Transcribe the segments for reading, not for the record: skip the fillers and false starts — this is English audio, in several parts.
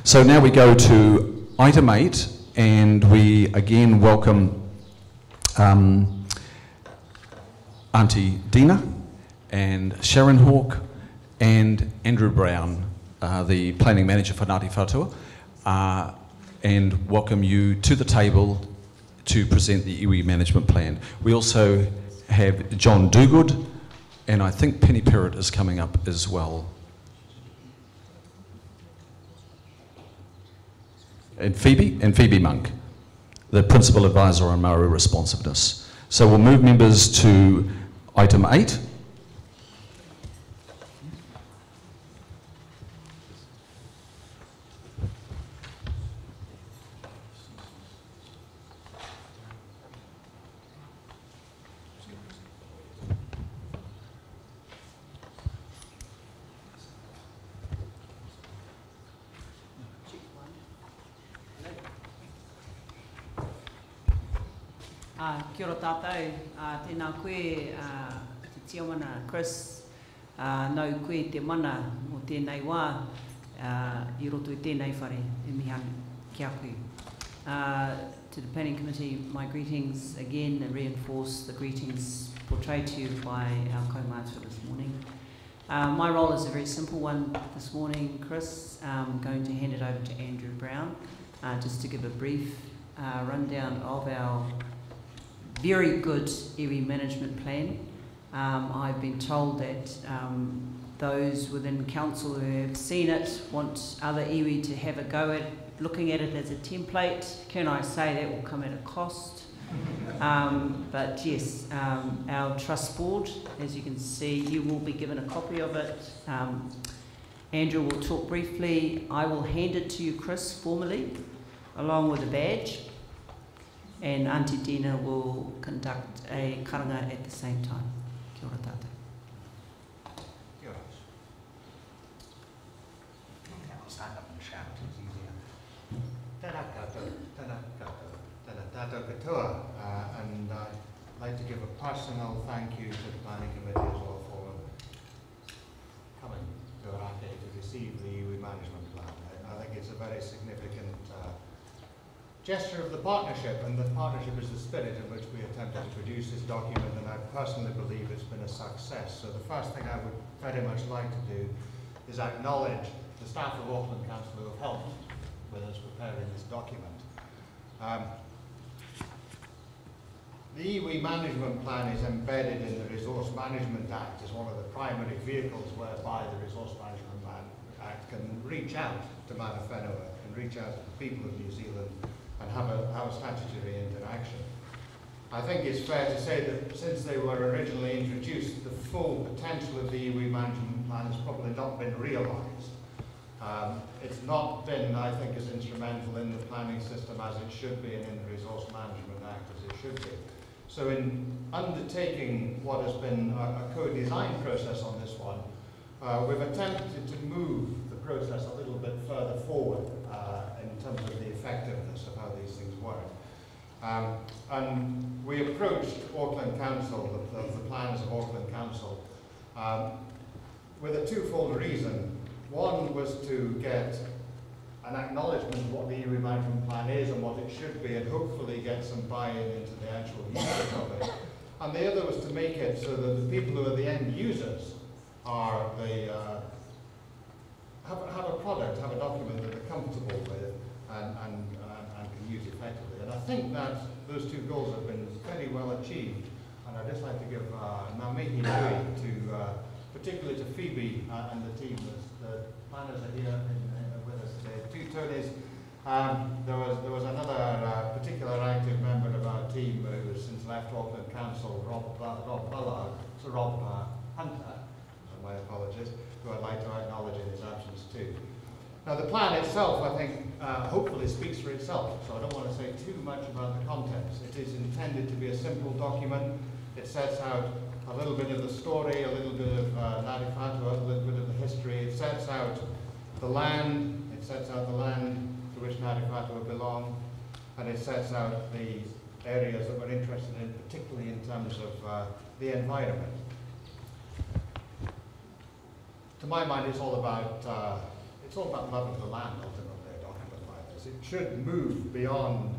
So now we go to item 8, and we again welcome Auntie Dina and Sharon Hawke and Andrew Brown, the Planning Manager for Ngāti Whātua, and welcome you to the table to present the iwi management plan. We also have John Dugood, and I think Penny Perrott is coming up as well. And Phoebe Monk, the Principal Advisor on Maori Responsiveness. So we'll move members to item 8. Kia ora tātou, tēnā koe, te tiawana Chris, nau koe te mana o tēnei wā, I roto I tēnei whare, e miha kia koe. To the Planning Committee, my greetings again, and reinforce the greetings portrayed to you by our kaumātua this morning. My role is a very simple one this morning, Chris. I'm going to hand it over to Andrew Brown, just to give a brief rundown of our very good iwi management plan. I've been told that those within council who have seen it want other iwi to have a go at looking at it as a template. Can I say that will come at a cost? But yes, our trust board, as you can see, you will be given a copy of it. Andrew will talk briefly. I will hand it to you, Chris, formally, along with a badge. And Auntie Dina will conduct a karanga at the same time. Kia ora tātou. Kia ora. I'll stand up and shout, it's easier. Tēnā koutou, tēnā koutou, tēnā tātou katoa. And I'd like to give a personal thank you to the Planning Committee as well for coming to Orake to receive the iwi management plan. I think it's a very significant gesture of the partnership, and the partnership is the spirit in which we attempted to produce this document, and I personally believe it's been a success. So the first thing I would very much like to do is acknowledge the staff of Auckland Council who have helped with us preparing this document. The iwi management plan is embedded in the Resource Management Act as one of the primary vehicles whereby the Resource Management Act can reach out to Mana Whenua, can reach out to the people of New Zealand and have a statutory interaction. I think it's fair to say that since they were originally introduced, the full potential of the iwi management plan has probably not been realised. It's not been, I think, as instrumental in the planning system as it should be, and in the Resource Management Act as it should be. So in undertaking what has been a co-design process on this one, we've attempted to move the process a little bit further forward in terms of the effectiveness of how these things work. And we approached Auckland Council, the planners of Auckland Council, with a twofold reason. One was to get an acknowledgement of what the iwi management plan is and what it should be, and hopefully get some buy-in into the actual usage of it. And the other was to make it so that the people who are the end users are the have a product, have a document that they're comfortable with and can use effectively. And I think that those two goals have been very well achieved. And I'd just like to give ngā mihi nui to, particularly to Phoebe and the team. The planners are here with us today. Two Tonys. There was another particular active member of our team who has since left Auckland Council, Rob Hunter, my apologies, who I'd like to acknowledge in his absence too. Now the plan itself, I think, hopefully speaks for itself, so I don't want to say too much about the contents. It is intended to be a simple document. It sets out a little bit of the story, a little bit of Ngāti Whātua, a little bit of the history. It sets out the land, to which Ngāti Whātua belong, and it sets out the areas that we're interested in, particularly in terms of the environment. To my mind, it's all about love of the land, ultimately. practice. It should move beyond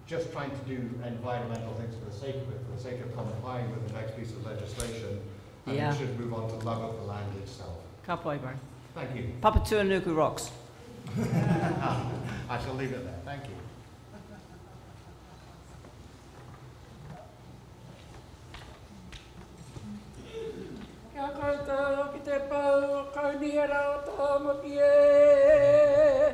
just trying to do environmental things for the sake of it, for the sake of complying with the next piece of legislation. And Yeah. it should move on to love of the land itself. Ka pai, Brian. Thank you. Papatūānuku rocks. I shall leave it there. Thank you. Kia koutou ki te pau, kauniera o tō maki e.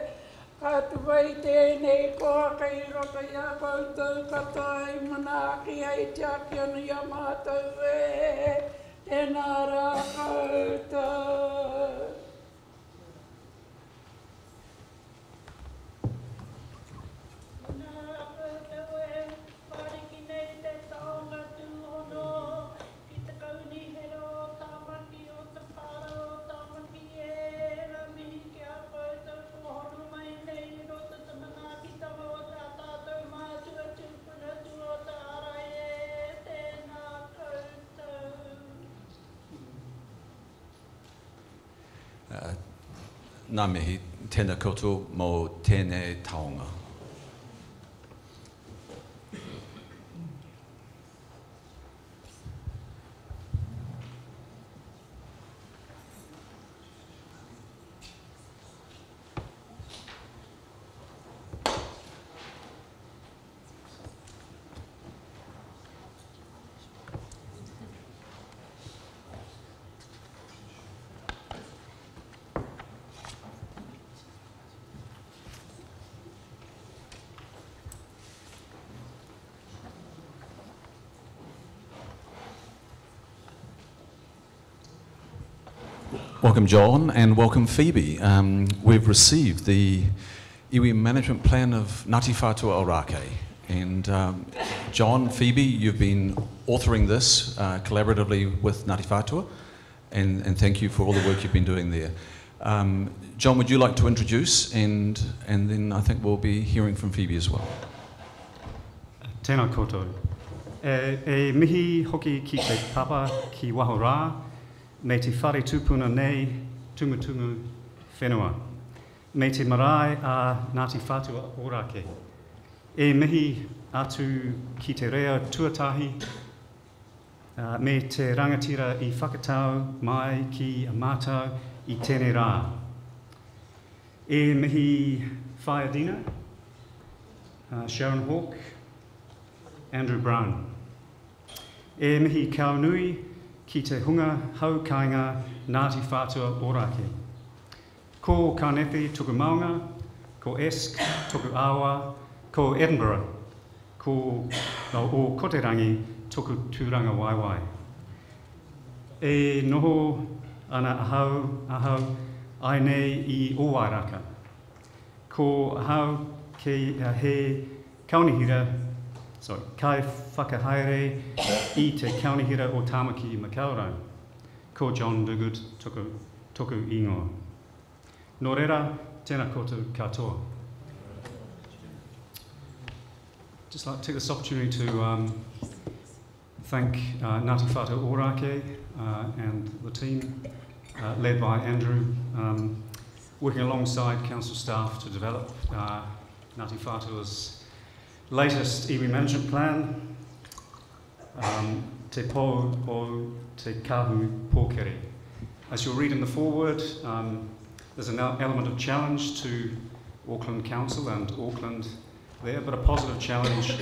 Ka tuwai tēnei koa kei roka ia koutou katai mana ki hei te aki anu ia mātou e. Tēnā rā koutou. Nā mihi, tēnā koutou mō tēnei taonga. Welcome, John, and welcome, Phoebe. We've received the iwi management plan of Ngāti Whātua Ōrākei. And John, Phoebe, you've been authoring this collaboratively with Ngāti Whātua, and thank you for all the work you've been doing there. John, would you like to introduce, and then I think we'll be hearing from Phoebe as well. Tēnā koutou. E mihi hoki ki te papa ki waho rā, me te whare tūpuna nei tumutumu whenua. Me te marae a Ngāti Whātua Ōrākei. E mihi atu ki te rea tuatahi, me te rangatira I whakatau mai ki a mātau I tēnei rā. E mihi Whaiadina, Sharon Hawke, Andrew Brown. E mihi kaunui ki te hunga haukainga Ngāti Whātua Ōrākei. Ko Kanepi tuku maunga, ko Esk tuku awa, ko Edinburgh, ko o Koterangi tuku tūranga waiwai. E noho ana ahau ai nei I Ōwairaka. Ko ahau ke he kaunihira, kai whakahaere I te kaunihira o Tāmaki Makaurau. Ko John Duguid toku ingoa. Nō reira, tēnā koutou katoa. Just like to take this opportunity to thank Ngāti Whātua Ōrākei and the team led by Andrew, working alongside council staff to develop Ngāti Whātua's latest iwi management plan, Te Pō o Te Kahu Pōkere. As you'll read in the foreword, there's an element of challenge to Auckland Council and Auckland there, but a positive challenge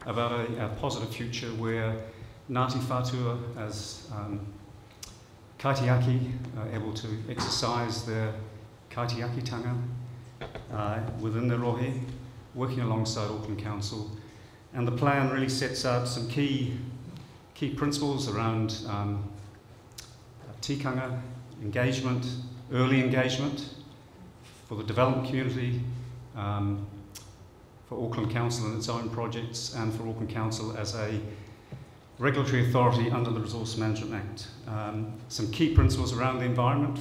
about a positive future where Ngāti Whātua as kaitiaki are able to exercise their kaitiakitanga within the rohe, working alongside Auckland Council. And the plan really sets out some key principles around tikanga, engagement, early engagement for the development community, for Auckland Council and its own projects, and for Auckland Council as a regulatory authority under the Resource Management Act. Some key principles around the environment,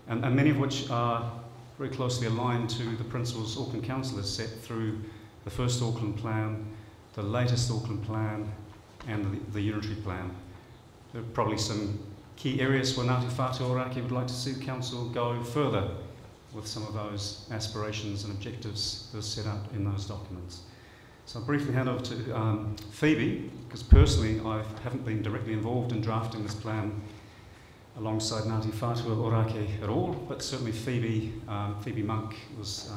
and many of which are very closely aligned to the principles Auckland Council has set through the first Auckland Plan, the latest Auckland Plan, and the Unitary Plan. There are probably some key areas where Ngāti Whātua Ōrākei would like to see the Council go further with some of those aspirations and objectives that are set out in those documents. So I'll briefly hand over to Phoebe, because personally I haven't been directly involved in drafting this plan alongside Ngāti Whātua Ōrākei at all, but certainly Phoebe Monk was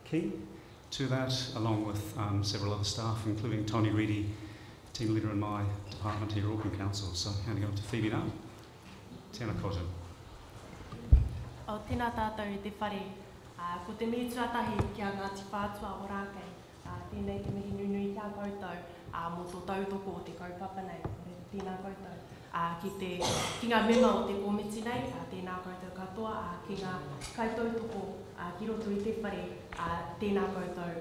key to that, along with several other staff, including Tony Reedy, team leader in my department here at Auckland Council. So handing over to Phoebe now. Tēnā koutou. O tēnā tātou i te whare, ko te mītuatahi kia Ngāti Whātua Ōrākei, tēnei te mihi nunui kia koutou, mō tō tautoko o te kaupapa nei, tēnā koutou. Ki ngā mema o te komiti nei, tēnā koutou katoa, ki ngā kaitautoko ki roto i te whare, tēnā koutou,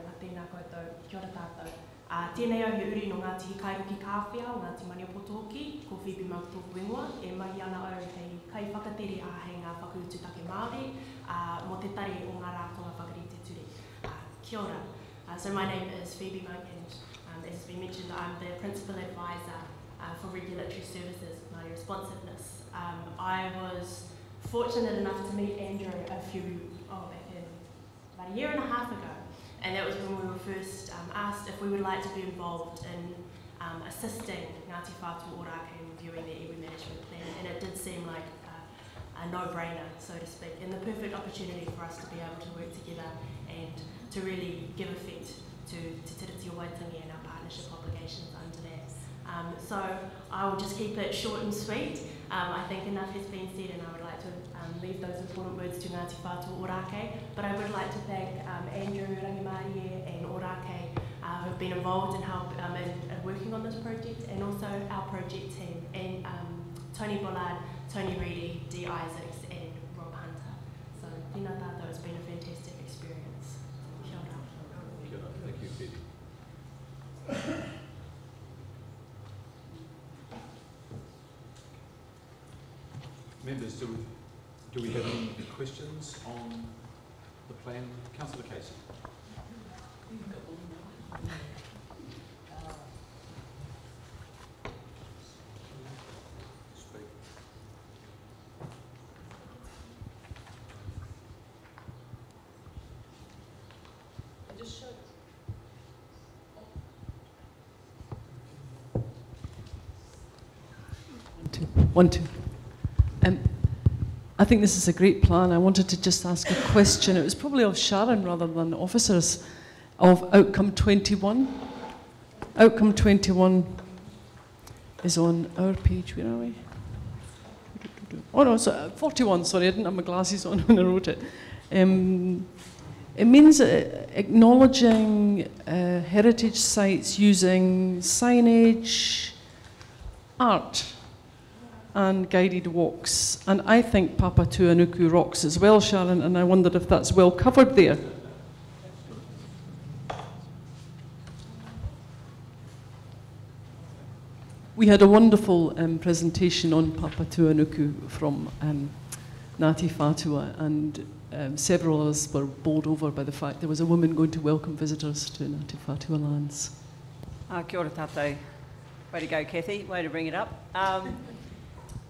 kia ora tātou. Tēnei au he uri no Ngāti Kairoki Kāwhia o Ngāti Maniapoto-oki, ko Phoebe Monk tōku ingoa, e mahi ana au hei kai whakatere hei ngā whakaututake Māori, mō te tari o ngā rātonga whakarite ture. Kia ora. So my name is Phoebe Monk, and as has been mentioned, I'm the Principal Advisor for Regulatory Services, Māori Responsiveness. I was fortunate enough to meet Andrew back in about a year and a half ago. And that was when we were first asked if we would like to be involved in assisting Ngāti Whātua Ōrākei in reviewing their iwi management plan. And it did seem like a no-brainer, so to speak, and the perfect opportunity for us to be able to work together and to really give effect to Te Tiriti o Waitangi and our partnership obligations under that. So I will just keep it short and sweet. I think enough has been said, and I would like to leave those important words to Ngāti Whātua Ōrākei, but I would like to thank Andrew Rangimārie and Ōrākei who have been involved in working on this project, and also our project team, and Tony Bullard, Tony Reedy, Dee Isaacs and Rob Hunter. So tēnā tātou, it's been a fantastic experience. Kia ora. Kia ora. Thank you, Phoebe. Members, do we have any questions on the plan? Councillor Casey. One, two. I think this is a great plan. I wanted to just ask a question. It was probably of Sharon rather than the officers of Outcome 21. Outcome 21 is on our page. Where are we? Oh no, so 41, sorry, I didn't have my glasses on when I wrote it. It means acknowledging heritage sites using signage, art, and guided walks. And I think Papatūānuku rocks as well, Sharon, and I wondered if that's well covered there. We had a wonderful presentation on Papatūānuku from Ngāti Whātua, and several of us were bowled over by the fact there was a woman going to welcome visitors to Ngāti Whātua lands. Kia ora tātou. Way to go, Kathy. Way to bring it up.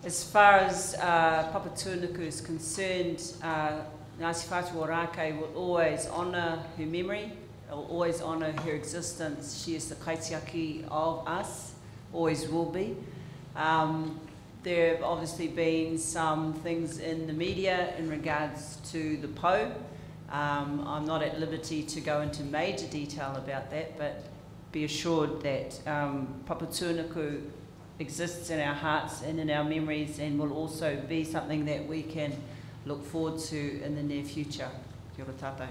As far as Papatūānuku is concerned, Ngāti Whātua Ōrākei will always honour her memory, will always honour her existence. She is the kaitiaki of us, always will be. There have obviously been some things in the media in regards to the Pou. I'm not at liberty to go into major detail about that, but be assured that Papatūānuku exists in our hearts and in our memories, and will also be something that we can look forward to in the near future. Kia ora tātou.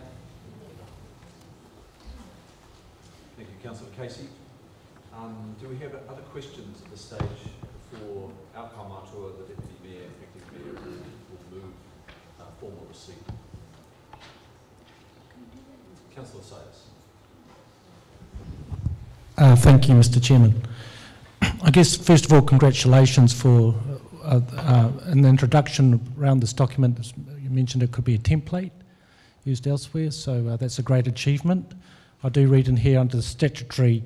Thank you, Councillor Casey. Do we have other questions at this stage for our kaumātua, the Deputy Mayor, Acting Mayor, who will move formal receipt? Councillor Sayers. Thank you, Mr. Chairman. I guess, first of all, congratulations for an introduction around this document. As you mentioned it could be a template used elsewhere, so that's a great achievement. I do read in here under the statutory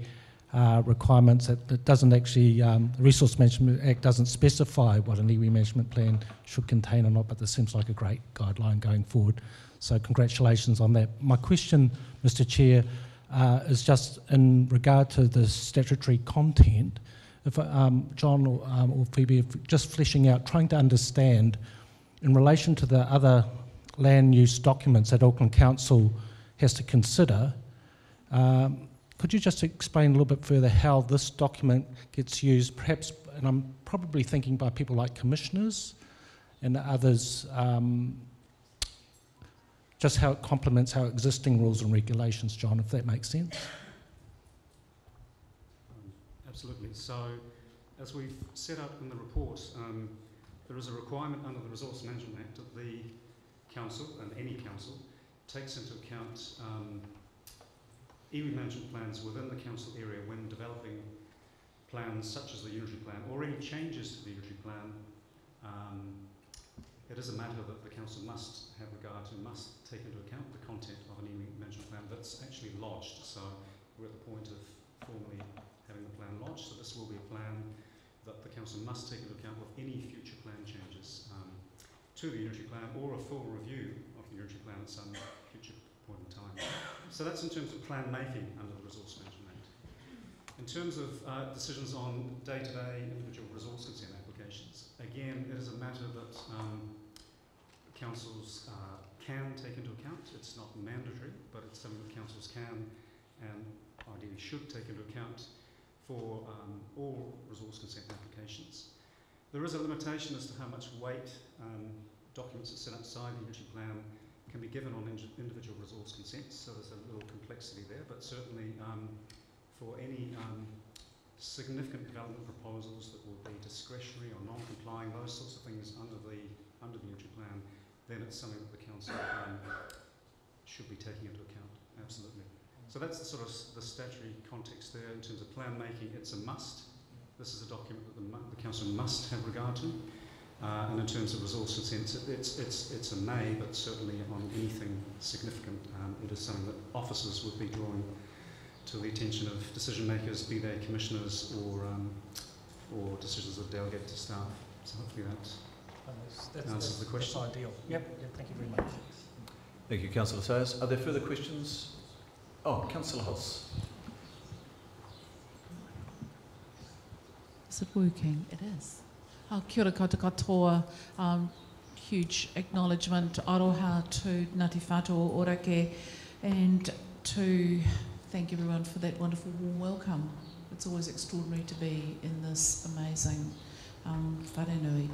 requirements. It doesn't actually, the Resource Management Act doesn't specify what an iwi management plan should contain or not, but this seems like a great guideline going forward. So congratulations on that. My question, Mr. Chair, is just in regard to the statutory content. If John or Phoebe, if just fleshing out, trying to understand in relation to the other land use documents that Auckland Council has to consider, could you just explain a little bit further how this document gets used, perhaps, and I'm probably thinking by people like commissioners and others, just how it complements our existing rules and regulations, John, if that makes sense? Absolutely. So, as we've set out in the report, there is a requirement under the Resource Management Act that the council, and any council, takes into account iwi management plans within the council area when developing plans such as the unitary plan or any changes to the unitary plan. It is a matter that the council must have regard to, must take into account the content of an iwi management plan that's actually lodged. So we're at the point of formally having the plan lodged. So this will be a plan that the council must take into account with any future plan changes to the unitary plan or a full review of the unitary plan at some future point in time. So that's in terms of plan making under the Resource Management Act. In terms of decisions on day-to-day individual resource consent applications, again, it is a matter that councils can take into account. It's not mandatory, but it's something that councils can and ideally should take into account for all resource consent applications. There is a limitation as to how much weight documents that sit outside the unitary plan can be given on individual resource consents, so there's a little complexity there, but certainly for any significant development proposals that will be discretionary or non-complying, those sorts of things under the unitary plan, then it's something that the council should be taking into account, absolutely. So that's the sort of the statutory context there. In terms of plan making, it's a must. This is a document that the council must have regard to. And in terms of resource consents, it's a may, but certainly on anything significant, it is something that officers would be drawing to the attention of decision makers, be they commissioners or decisions that delegate to staff. So hopefully that answers the question. That's ideal. Yep, thank you very much. Thank you, Councillor Sayers. Are there further questions? Oh, Councillor Hulse. Is it working? It is. Kia ora koutou katoa. Huge acknowledgement, aroha to Ngāti Whātua Ōrākei, and to thank everyone for that wonderful warm welcome. It's always extraordinary to be in this amazing wharenui.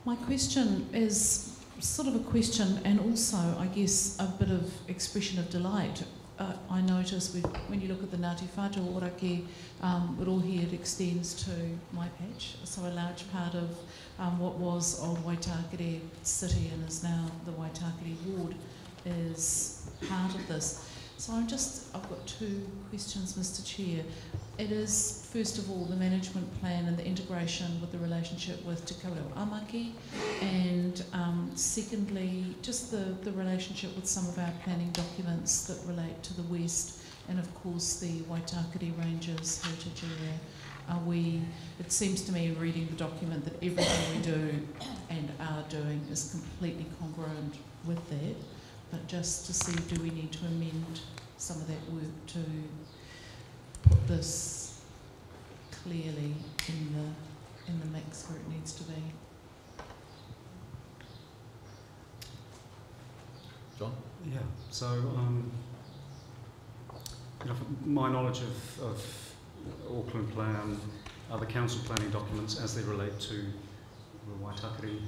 My question is sort of a question and also, I guess, a bit of expression of delight. I notice when you look at the Ngāti Whātua Ōrākei, but all here it extends to my patch, so a large part of what was old Waitakere City and is now the Waitakere Ward is part of this. So I've got two questions, Mr. Chair. It is, first of all, the management plan and the integration with the relationship with Te Kaurau Amaki, and secondly, just the relationship with some of our planning documents that relate to the West, and of course the Waitakere Ranges Heritage Area. It seems to me, reading the document, that everything we do and are doing is completely congruent with that. But just to see, do we need to amend some of that work to put this clearly in the mix where it needs to be? John? Yeah, so from my knowledge of Auckland Plan, the council planning documents as they relate to the Waitakere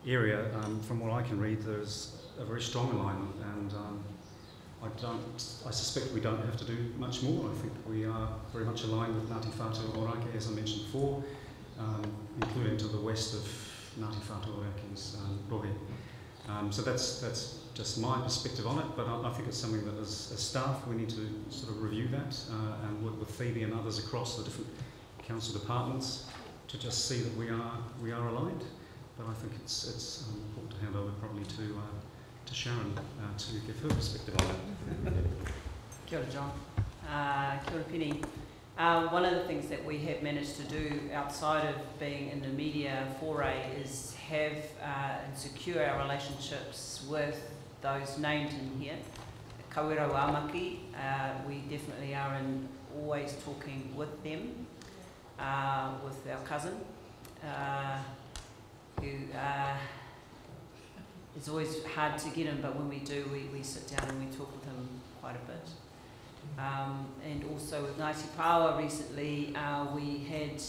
area, from what I can read, there's a very strong alignment, and I suspect we don't have to do much more. I think we are very much aligned with Ngāti Whātua Ōrākei, as I mentioned before, including to the west of Ngāti Whātua Ōrākei's rohe. So that's just my perspective on it, but I think it's something that as staff we need to sort of review that and work with Phoebe and others across the different council departments to just see that we are aligned. But I think it's important to hand over probably to Sharon to give her perspective on it. Kia ora, John. Kia ora, Penny. One of the things that we have managed to do outside of being in the media foray is have and secure our relationships with those named in here. Kawero Amaki, we definitely are always talking with them, with our cousin, who it's always hard to get him, but when we do, we sit down and we talk with him quite a bit. And also with Ngāti Paoa recently, we had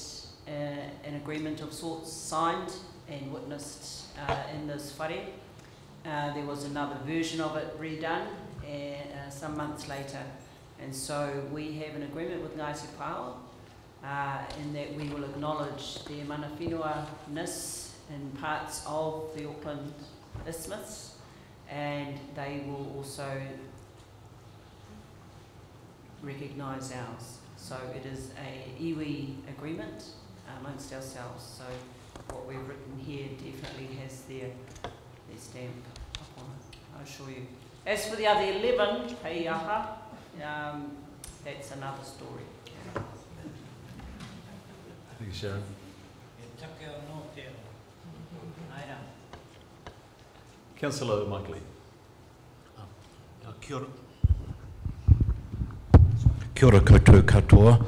an agreement of sorts signed and witnessed in this whare. There was another version of it redone some months later. And so we have an agreement with Ngāti Paoa in that we will acknowledge their mana whenua-ness in parts of the Auckland Isthmus, and they will also recognise ours. So it is a iwi agreement amongst ourselves. So what we've written here definitely has their stamp upon it, I assure you. As for the other 11, hei aha, that's another story. Thank you, Sharon. Councillor Mike Lee. Kia ora. Kia ora koutou katoa,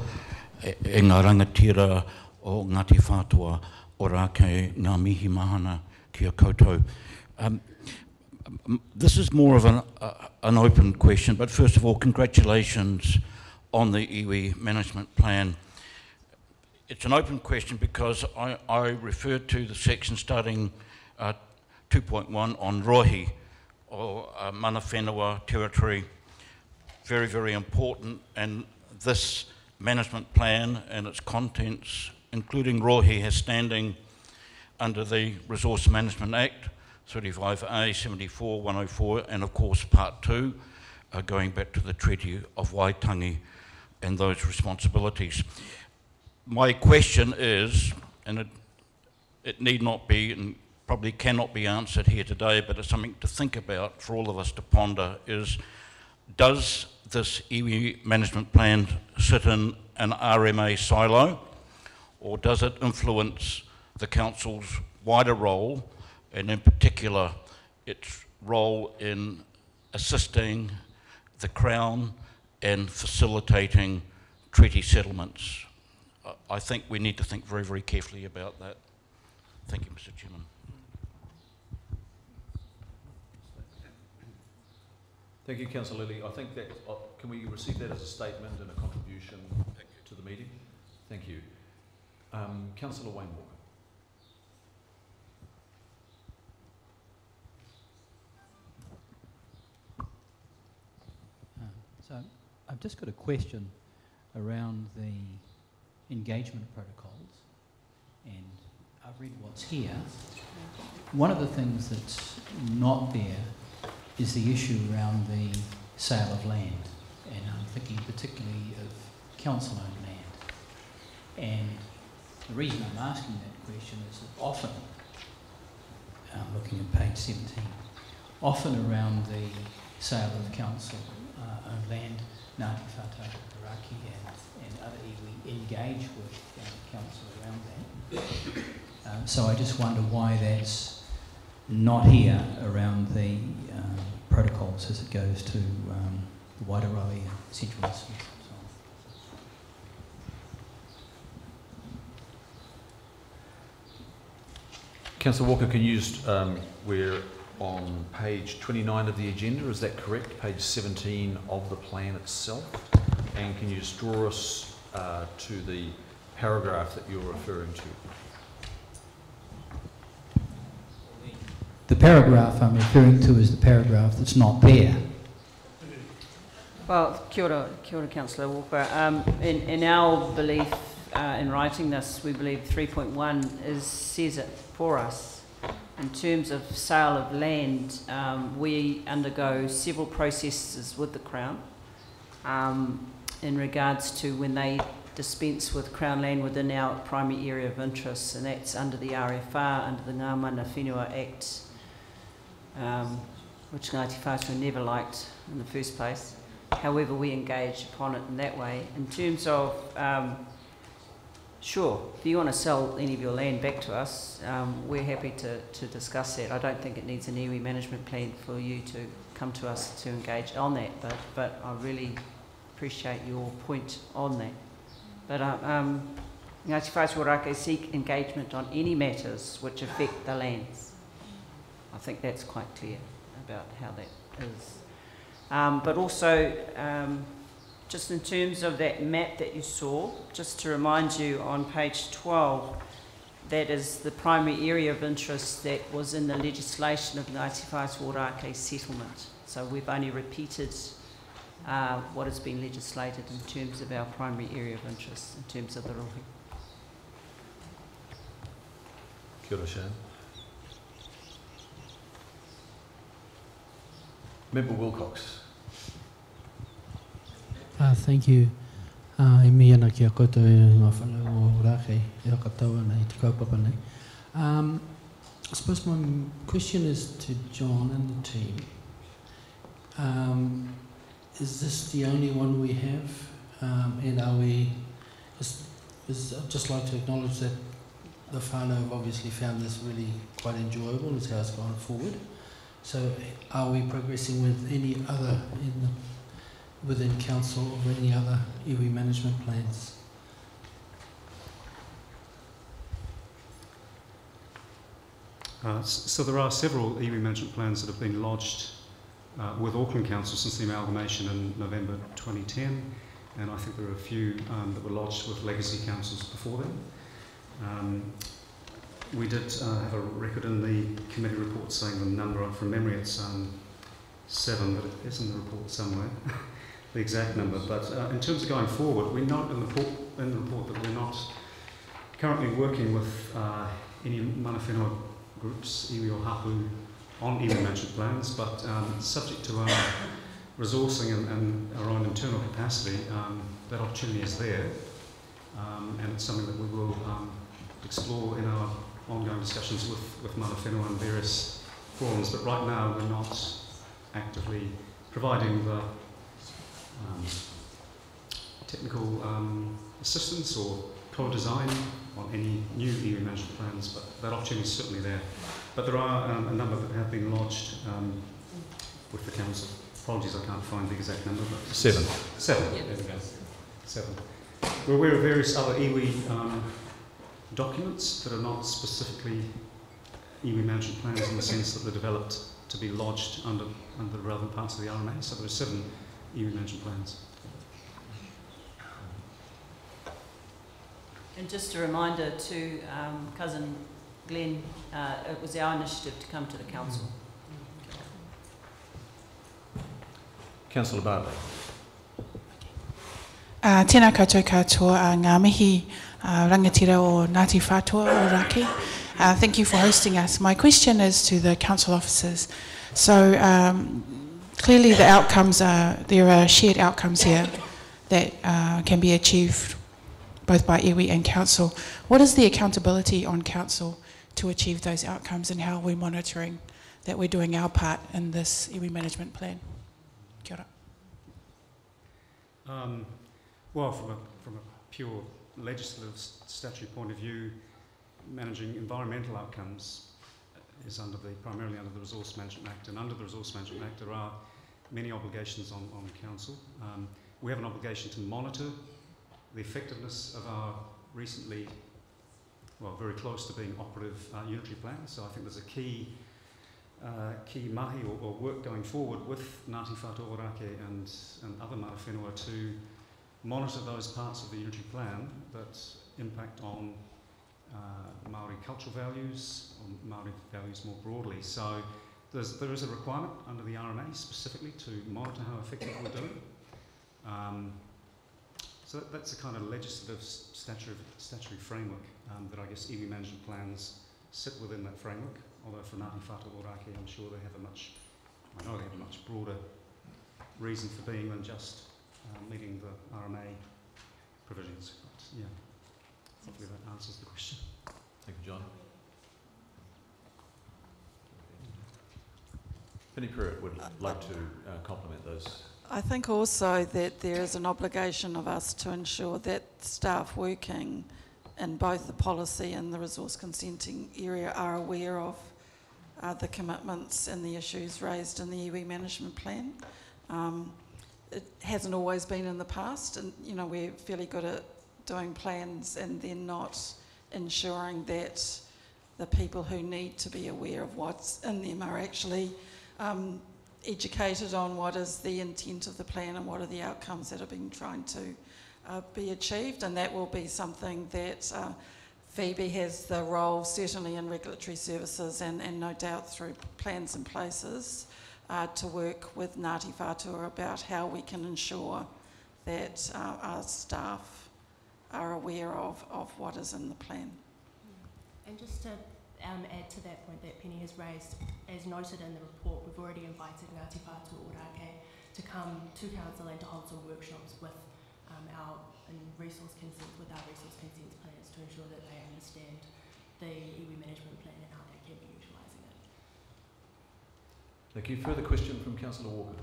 e ngā rangatira o Ngāti Whātua o rākei ngā mihi mahana kia koutou. This is more of an open question, but first of all, congratulations on the iwi management plan. It's an open question because I referred to the section starting 2.1 on rohi, or mana whenua territory. Very, very important, and this management plan and its contents, including rohi, has standing under the Resource Management Act, 35A, 74, 104, and of course Part 2, going back to the Treaty of Waitangi and those responsibilities. My question is, and it need not be, and probably cannot be answered here today, but it's something to think about for all of us to ponder, is does this iwi management plan sit in an RMA silo, or does it influence the Council's wider role, and in particular its role in assisting the Crown and facilitating treaty settlements? I think we need to think very, very carefully about that. Thank you, Mr. Chairman. Thank you, Councillor Lilly. I think that, can we receive that as a statement and a contribution to the meeting? Thank you. Councillor Wayne Walker. So I've just got a question around the engagement protocols, and I've read what's here. One of the things that's not there is the issue around the sale of land, and I'm thinking particularly of council-owned land. And the reason I'm asking that question is that often, I'm looking at page 17, often around the sale of council-owned land, Ngāti Whātua Ōrākei and other iwi engage with council around that. So I just wonder why that's not here around the protocols as it goes to the Wairoa and Central Isthmus and so on. Councillor Walker, can you just, we're on page 29 of the agenda, is that correct? Page 17 of the plan itself. And can you just draw us to the paragraph that you're referring to? The paragraph I'm referring to is the paragraph that's not there. Well, kia ora Councillor Walker. In our belief in writing this, we believe 3.1 says it for us. In terms of sale of land, we undergo several processes with the Crown in regards to when they dispense with Crown land within our primary area of interest, and that's under the RFR, under the Ngā Mana Whenua Act, which Ngāti Whātua never liked in the first place. however we engage upon it in that way. In terms of, sure, if you want to sell any of your land back to us, we're happy to discuss that. I don't think it needs an iwi management plan for you to come to us to engage on that, but I really appreciate your point on that. But Ngāti Whātua Ōrākei seek engagement on any matters which affect the lands. I think that's quite clear about how that is. But also, just in terms of that map that you saw, just to remind you on page 12, that is the primary area of interest that was in the legislation of Ngāti Whātua Ōrākei settlement. So we've only repeated what has been legislated in terms of our primary area of interest, in terms of the rohe. Kia ora, Sharon. Member Wilcox. Thank you. E mi ana ki a koutou e ngā whanau o Ōrākei, e akataua nei, te kaupapa nei. I suppose my question is to John and the team. Is this the only one we have? And are we, I'd just like to acknowledge that the whānau have obviously found this really quite enjoyable as how it's gone forward. So are we progressing with any other within council or any other iwi management plans? So there are several iwi management plans that have been lodged with Auckland Council since the amalgamation in November 2010, and I think there are a few that were lodged with legacy councils before then. We did have a record in the committee report saying the number, from memory it's 7, but it is in the report somewhere, the exact number. But in terms of going forward, we note in the report that we're not currently working with any mana whenua groups, iwi or hapu, on iwi management plans, but subject to our resourcing and our own internal capacity, that opportunity is there, and it's something that we will explore in our ongoing discussions with mana whenua and various forums. But right now we're not actively providing the technical assistance or co-design on any new iwi management plans, but that opportunity is certainly there. But there are a number that have been lodged with the council. Apologies, I can't find the exact number. But 7. 7, Yeah. there we go. 7. We're aware of various other iwi documents that are not specifically iwi management plans in the sense that they're developed to be lodged under the relevant parts of the RMA. So there are 7 iwi management plans. And just a reminder to cousin Glenn, it was our initiative to come to the council. Councillor Bartley. Tēnā koutou katoa ngā mihi rangatira o Ngāti Whātua Ōrākei. Thank you for hosting us. My question is to the council officers. So clearly the outcomes there are shared outcomes here that can be achieved both by iwi and council. What is the accountability on council to achieve those outcomes, and how are we monitoring that we're doing our part in this iwi management plan? Kia ora. Well, from a pure legislative statutory point of view, managing environmental outcomes is primarily under the Resource Management Act, and under the Resource Management Act there are many obligations on council. We have an obligation to monitor the effectiveness of our recently, well, very close to being operative unitary plan. So I think there's a key mahi or work going forward with Ngāti Whātua Ōrākei and other mana whenua to monitor those parts of the unitary plan that impact on Māori cultural values, or Māori values more broadly. So there is a requirement under the RMA specifically to monitor how effective we're doing. So that's a kind of legislative statutory framework that I guess iwi management plans sit within that framework. Although for Ngāti Whātua Ōrākei, I'm sure they have I know they have a much broader reason for being than just meeting the RMA provisions. But yeah, hopefully that answers the question. Thank you, John. Penny Pruitt would like to compliment those I think also that there is an obligation of us to ensure that staff working in both the policy and the resource consenting area are aware of the commitments and the issues raised in the iwi management plan. It hasn't always been in the past, and you know, we're fairly good at doing plans and then not ensuring that the people who need to be aware of what's in them are actually educated on what is the intent of the plan and what are the outcomes that are being trying to be achieved, and that will be something that Phoebe has the role certainly in regulatory services and no doubt through plans and places to work with Ngāti Whātua about how we can ensure that our staff are aware of what is in the plan. And just to add to that point that Penny has raised, as noted in the report, we've already invited Ngāti Whātua Ōrākei to come to Council and to hold some workshops with our resource consents planners to ensure that they understand the iwi management plan and how they can be utilising it. Thank you. Further question from Councillor Walker.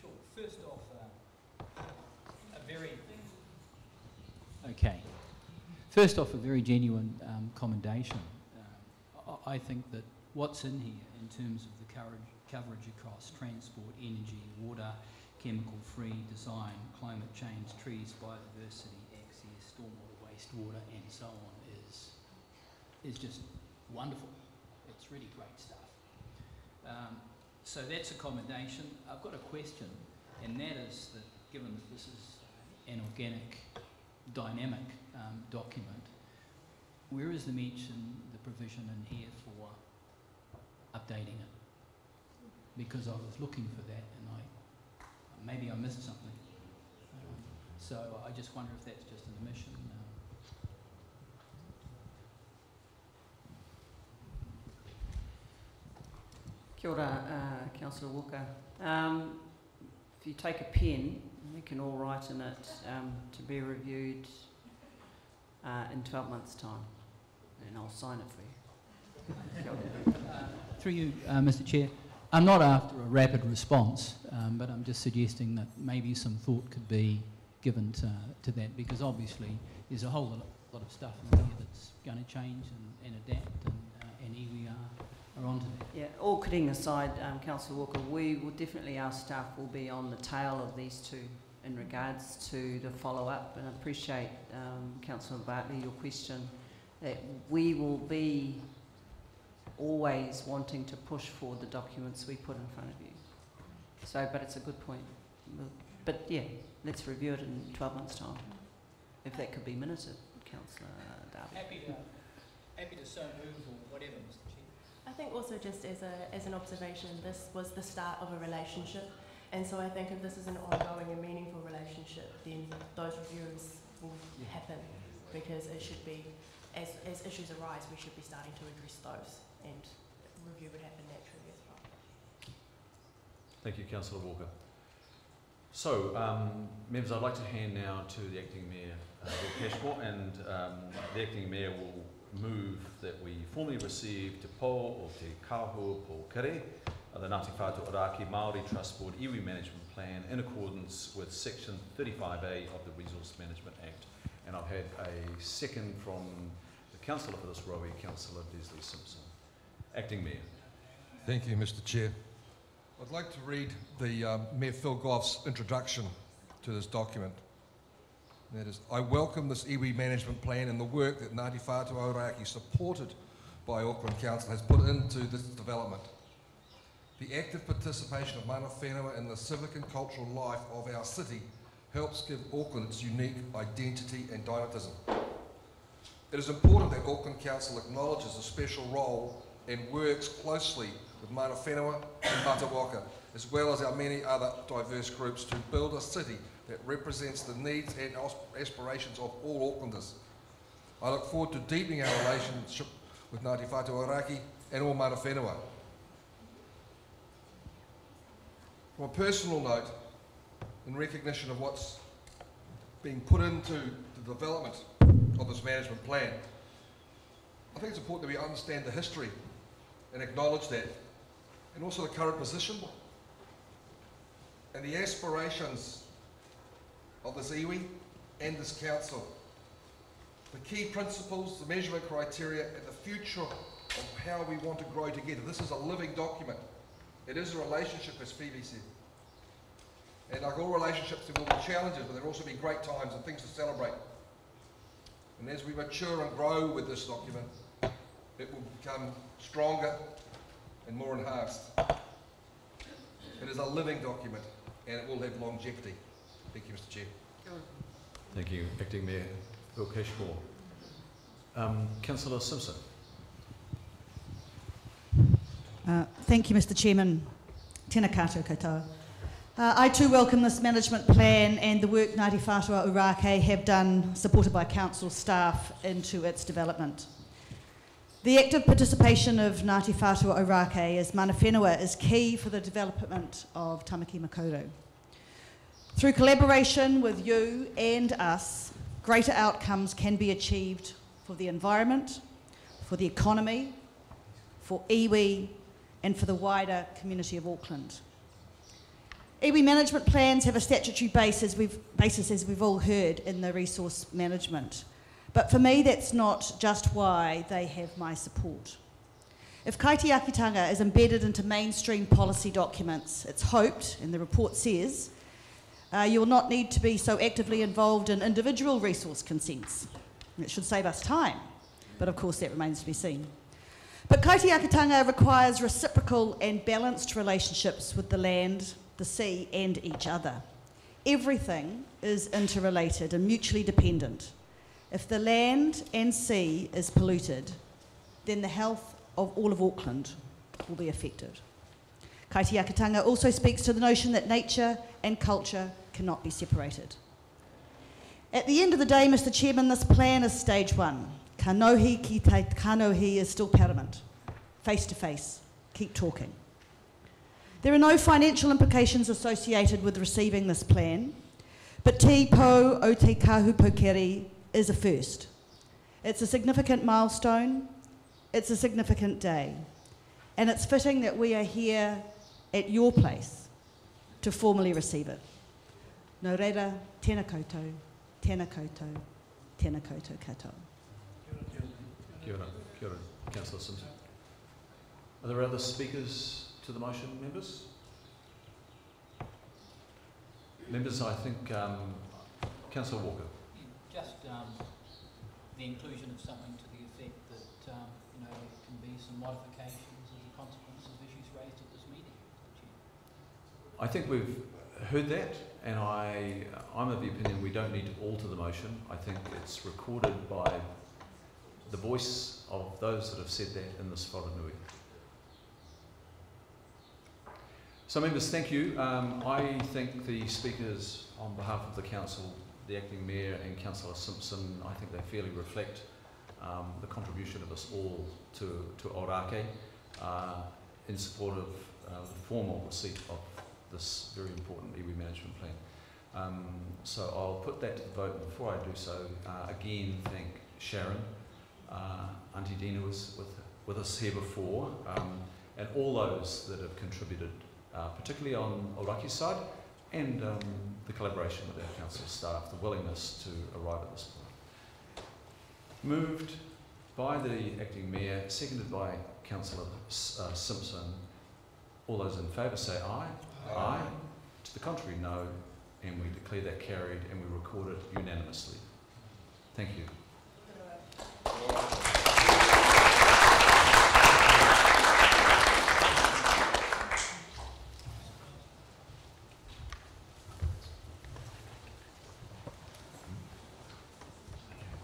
Sure. First off, a very genuine commendation. I think that what's in here in terms of the coverage across transport, energy, water, chemical-free design, climate change, trees, biodiversity, access, stormwater, wastewater, and so on is just wonderful. It's really great stuff. So that's a commendation. I've got a question, and that is that given that this is an organic, dynamic document, where is the mention, the provision in here for updating it? Because I was looking for that and maybe I missed something. So I just wonder if that's just an omission. Kia ora, Councillor Walker. If you take a pen, we can all write in it to be reviewed in 12 months' time, and I'll sign it for you. Through you, Mr. Chair. I'm not after a rapid response, but I'm just suggesting that maybe some thought could be given to that, because obviously there's a whole lot of stuff in here that's going to change and adapt, and iwi are onto that. Yeah, all kidding aside, Councillor Walker, we will definitely, our staff will be on the tail of these two in regards to the follow-up, and I appreciate, Councillor Bartley, your question, that we will be always wanting to push forward the documents we put in front of you. So, but it's a good point. But yeah, let's review it in 12 months' time, if that could be minuted, Councillor Darby. Happy to so move or whatever, Mr. Chair. I think also just as an observation, this was the start of a relationship, and so I think if this is an ongoing and meaningful relationship, then those reviews will happen, because it should be, as issues arise, we should be starting to address those, and review would happen naturally as well. Thank you, Councillor Walker. So, members, I'd like to hand now to the Acting Mayor, Bill Cashmore, and the Acting Mayor will move that we formally receive Te Po o Te Kahua Po Kere, the Ngāti Whātua Ōrākei Māori Trust Board iwi Management Plan in accordance with Section 35A of the Resource Management Act. And I've had a second from the Councillor for this row, Councillor Desley Simpson. Acting Mayor. Thank you, Mr. Chair. I'd like to read the Mayor Phil Goff's introduction to this document. That is, I welcome this iwi management plan and the work that Ngāti Whātua Ōrākei, supported by Auckland Council, has put into this development. The active participation of mana whenua in the civic and cultural life of our city helps give Auckland its unique identity and dynamism. It is important that Auckland Council acknowledges the special role and works closely with mana whenua and Matawaka, as well as our many other diverse groups, to build a city that represents the needs and aspirations of all Aucklanders. I look forward to deepening our relationship with Ngāti Whātua Ōrākei and all mana whenua. From a personal note, in recognition of what's being put into the development of this management plan, I think it's important that we understand the history and acknowledge that, and also the current position. and the aspirations of this iwi and this council. The key principles, the measurement criteria, and the future of how we want to grow together. This is a living document. It is a relationship, as Phoebe said. And like all relationships, there will be challenges, but there will also be great times and things to celebrate. And as we mature and grow with this document, it will become stronger and more enhanced. It is a living document, and it will have longevity. Thank you, Mr. Chair. Thank you, Acting Mayor Bill Cashmore. Councillor Simpson. Thank you, Mr. Chairman. Tēnā koutou katoa. I too welcome this management plan and the work Ngāti Whātua Ōrākei have done, supported by council staff, into its development. The active participation of Ngāti Whātua Ōrākei as mana whenua is key for the development of Tamaki Makaurau. Through collaboration with you and us, greater outcomes can be achieved for the environment, for the economy, for iwi, and for the wider community of Auckland. Iwi management plans have a statutory basis, as we've all heard, in the resource management. But for me, that's not just why they have my support. If kaitiakitanga is embedded into mainstream policy documents, it's hoped, and the report says, you will not need to be so actively involved in individual resource consents. It should save us time, but of course that remains to be seen. But kaitiakitanga requires reciprocal and balanced relationships with the land, the sea and each other. Everything is interrelated and mutually dependent. If the land and sea is polluted, then the health of all of Auckland will be affected. Kaitiakitanga also speaks to the notion that nature and culture cannot be separated. At the end of the day, Mr. Chairman, this plan is stage one. Kanohi ki te kanohi is still paramount. Face to face, keep talking. There are no financial implications associated with receiving this plan, but Te Po o Te Kahupokeri is a first. It's a significant milestone, it's a significant day, and it's fitting that we are here at your place to formally receive it. Nō reira, tēnā koutou, tēnā koutou, tēnā koutou katoa. Kia ora, kia ora, Councillor Simpson. Are there other speakers to the motion, members? Members, I think Councillor Walker. Just the inclusion of something to the effect that you know, there can be some modifications as a consequence of issues raised at this meeting. I think we've heard that, and I'm of the opinion we don't need to alter the motion. I think it's recorded by the voice of those that have said that in this wharenui. So members, thank you. I think the speakers on behalf of the council, the acting mayor and Councillor Simpson, I think they fairly reflect the contribution of us all to Ōrākei in support of the formal receipt of this very important iwi management plan. So I'll put that to the vote, and before I do so, again thank Sharon. Auntie Dina was with us here before, and all those that have contributed, particularly on Ōraki's side, and the collaboration with our council staff, the willingness to arrive at this point. Moved by the acting mayor, seconded by Councillor Simpson. All those in favour say aye. Aye. Aye. To the contrary, no, and we declare that carried and we record it unanimously. Thank you.